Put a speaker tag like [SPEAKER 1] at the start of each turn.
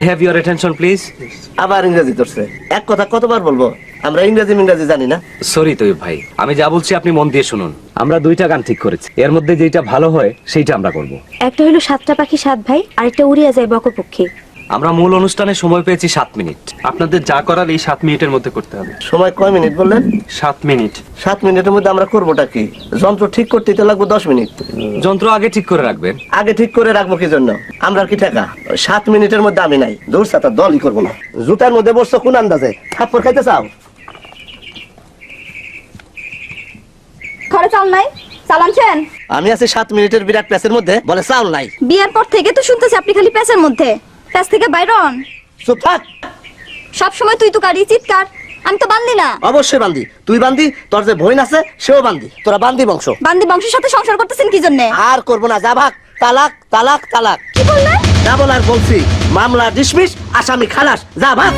[SPEAKER 1] Have your attention please.
[SPEAKER 2] আবার ইংরেজি ধরছে, এক কথা কতবার বলবো, আমরা ইংরেজি জানি না।
[SPEAKER 1] সরি তৈয়ব ভাই, আমি যা বলছি আপনি মন দিয়ে শুনুন। আমরা দুইটা গান ঠিক করেছি, এর মধ্যে যেটা ভালো হয় সেইটা আমরা করব।
[SPEAKER 3] একটা হলো সাতটা পাখি সাত ভাই, আরেকটা উড়িয়া যায় বকপক্ষী।
[SPEAKER 1] আমরা মূল অনুষ্ঠানে সময় পেয়েছি 7 মিনিট।
[SPEAKER 4] আপনাদের যা করার এই 7 মিনিটের মধ্যে করতে হবে।
[SPEAKER 2] সময় কয় মিনিট বললেন?
[SPEAKER 4] 7 মিনিট।
[SPEAKER 2] 7 মিনিটের মধ্যে আমরা করবোটা কি? যন্ত্র ঠিক করতে তো লাগবে 10 মিনিট।
[SPEAKER 1] যন্ত্র আগে ঠিক করে রাখবেন।
[SPEAKER 2] আগে ঠিক করে রাখবো কি জন্য? আমরা কি টাকা 7 মিনিটের মধ্যে আমি নাই, দূর সাথে দলই করবো না। জুতার মধ্যে বসছো কোন আন্দাজে? থাপ্পড় খাইতে চাও?
[SPEAKER 3] ঘরে চাল নাই, চাল আনছেন?
[SPEAKER 2] আমি আছি 7 মিনিটের বিরাট প্যাসের মধ্যে, বলে চাউল নাই।
[SPEAKER 3] বিয়ের পর থেকে তো শুনতেছি আপনি খালি প্যাসের মধ্যে, প্যাস থেকে বাইর হন।
[SPEAKER 2] চুপ থাক।
[SPEAKER 3] সব সময় তুই তো কারি চিৎকার, আমি তো বান্দি না।
[SPEAKER 2] অবশ্যই বান্দি, তুই বান্দি, তোর যে বোন আছে সেও বান্দি, তোরা বান্দি বংশ।
[SPEAKER 3] বান্দি বংশের সাথে সংসার করতেছেন কি জন্য?
[SPEAKER 2] আর করবো না, যা ভাগ। তালাক তালাক তালাক।
[SPEAKER 3] কি বললেন?
[SPEAKER 2] যা বলার বলছি, মামলা ডিসমিস, আসামি খালাস, যা ভাগ।